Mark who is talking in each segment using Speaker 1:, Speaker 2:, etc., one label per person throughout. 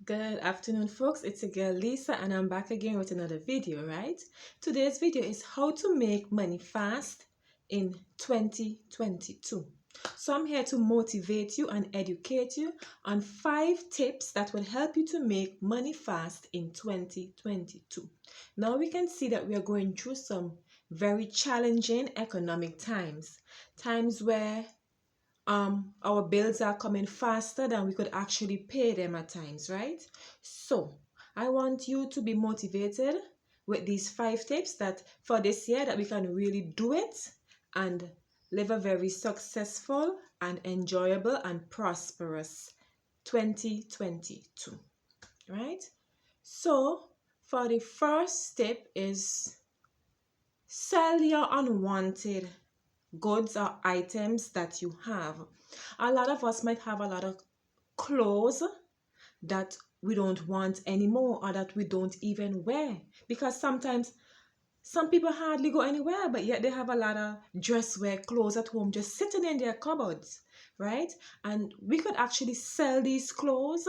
Speaker 1: Good afternoon, folks. It's your girl Lisa, and I'm back again with another video, right? Today's video is how to make money fast in 2022. So, I'm here to motivate you and educate you on 5 tips that will help you to make money fast in 2022. Now, we can see that we are going through some very challenging economic times where our bills are coming faster than we could actually pay them at times, right? So I want you to be motivated with these 5 tips that for this year that we can really do it and live a very successful and enjoyable and prosperous 2022, right? So for the first tip is sell your unwanted goods or items that you have. A lot of us might have a lot of clothes that we don't want anymore or that we don't even wear, because sometimes some people hardly go anywhere, but yet they have a lot of dress wear clothes at home just sitting in their cupboards, right? And we could actually sell these clothes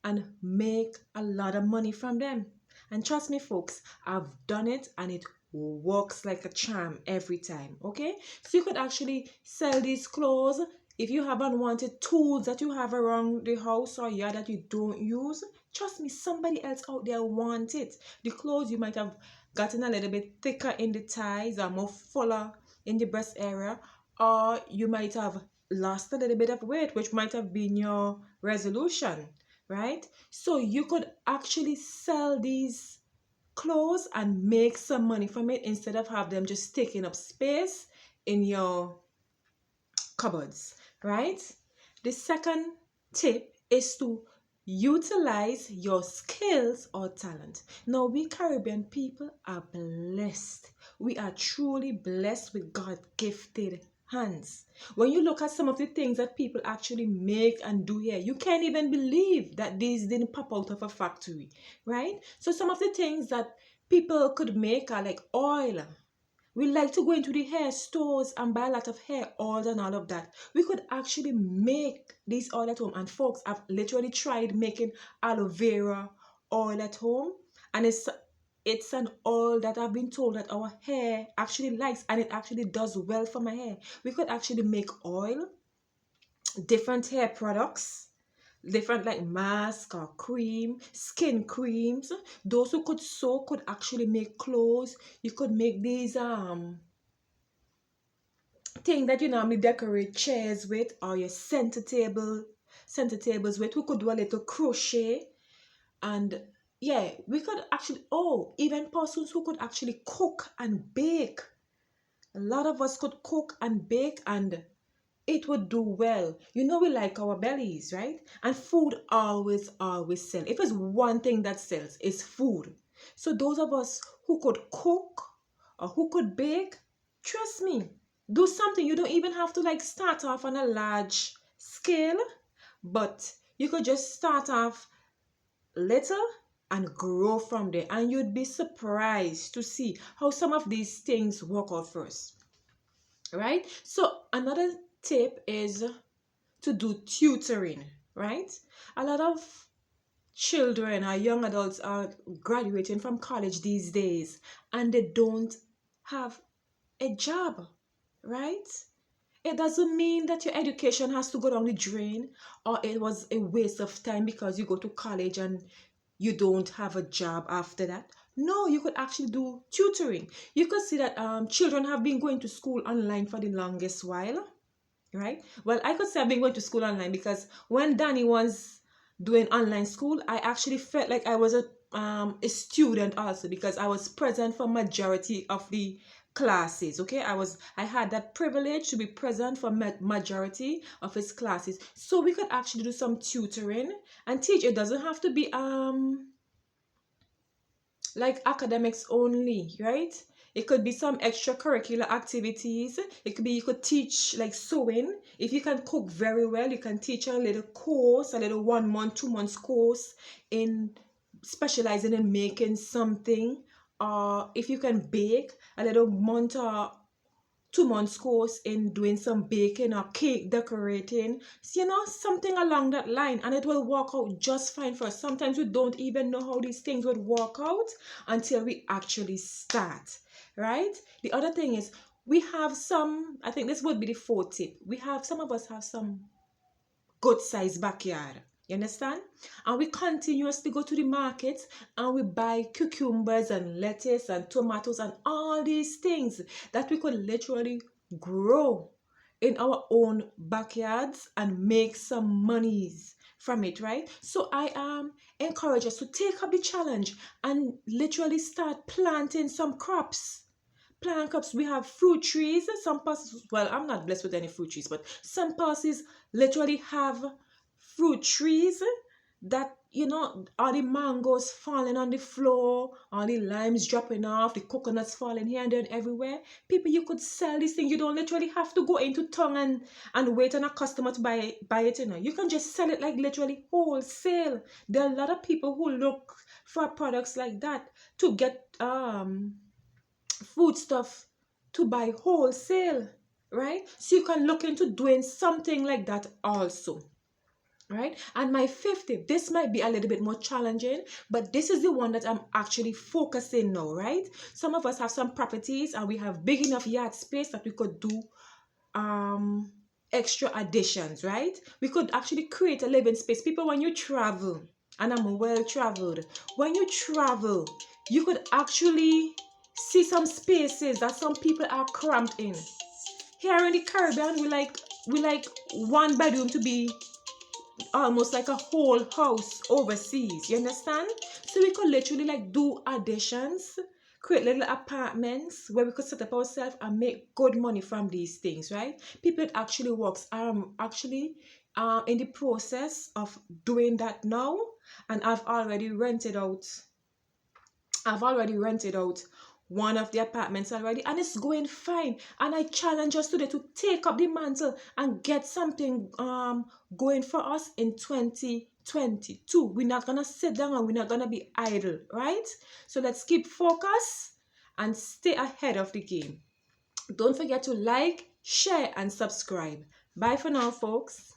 Speaker 1: and make a lot of money from them. And trust me, folks, I've done it and it works like a charm every time, okay? So you could actually sell these clothes. If you have unwanted tools that you have around the house or yard that you don't use, trust me, somebody else out there wants it. The clothes you might have gotten a little bit thicker in the thighs or more fuller in the breast area, or you might have lost a little bit of weight, which might have been your resolution, right? So you could actually sell these clothes and make some money from it instead of have them just taking up space in your cupboards, right? The second tip is to utilize your skills or talent. Now, we Caribbean people are blessed. We are truly blessed with God gifted hands. When you look at some of the things that people actually make and do here, you can't even believe that these didn't pop out of a factory, right? So, some of the things that people could make are like oil. We like to go into the hair stores and buy a lot of hair oil and all of that. We could actually make this oil at home. And folks, I've literally tried making aloe vera oil at home. And it's an oil that I've been told that our hair actually likes, and it actually does well for my hair. We could actually make oil, different hair products, different like mask or cream, skin creams. Those who could sew could actually make clothes. You could make these thing that you normally decorate chairs with, or your center tables with. We could do a little crochet. And yeah, we could actually, oh, even persons who could actually cook and bake. A lot of us could cook and bake, and it would do well. You know, we like our bellies, right? And food always sell. If it's one thing that sells, it's food. So those of us who could cook or who could bake, trust me, do something. You don't even have to like start off on a large scale, but you could just start off little and grow from there. And you'd be surprised to see how some of these things work out first, right? So another tip is to do tutoring, right? A lot of children or young adults are graduating from college these days and they don't have a job, right? It doesn't mean that your education has to go down the drain or it was a waste of time because you go to college and you don't have a job after that. No, you could actually do tutoring. You could see that children have been going to school online for the longest while, right? Well, I could say I've been going to school online because when Danny was doing online school, I actually felt like I was a student also, because I was present for majority of the classes. Okay, I had that privilege to be present for majority of his classes. So we could actually do some tutoring and teach. It doesn't have to be like academics only, right? It could be some extracurricular activities. It could be you could teach like sewing. If you can cook very well, you can teach a little course, a little 1 month, 2 months course in specializing in making something. Or if you can bake, a little month or 2 months course in doing some baking or cake decorating, so, something along that line, and it will work out just fine for us. Sometimes we don't even know how these things would work out until we actually start, right? The other thing is, we have some, I think this would be the fourth tip. Some of us have some good sized backyard. You understand? And we continuously go to the markets and we buy cucumbers and lettuce and tomatoes and all these things that we could literally grow in our own backyards and make some monies from it, right? So I encourage us to take up the challenge and literally start planting some crops. Plant crops. We have fruit trees. Some parts, well, I'm not blessed with any fruit trees, but some parts literally have fruit trees that, all the mangoes falling on the floor, all the limes dropping off, the coconuts falling here and there and everywhere. People, you could sell these things. You don't literally have to go into town and wait on a customer to buy it. You can just sell it like literally wholesale. There are a lot of people who look for products like that to get food stuff to buy wholesale, right? So you can look into doing something like that also, right? And my fifth tip, this might be a little bit more challenging, but this is the one that I'm actually focusing now, right? Some of us have some properties and we have big enough yard space that we could do extra additions, right? We could actually create a living space. People, when you travel, and I'm well traveled, when you travel, you could actually see some spaces that some people are cramped in. Here in the Caribbean, we like one bedroom to be almost like a whole house overseas. You understand? So we could literally like do additions, create little apartments where we could set up ourselves and make good money from these things, right? People, it actually works. I'm actually in the process of doing that now, and I've already rented out one of the apartments already, and it's going fine. And I challenge us today to take up the mantle and get something going for us in 2022. We're not gonna sit down and we're not gonna be idle, right? So let's keep focus and stay ahead of the game. Don't forget to like, share, and subscribe. Bye for now, folks.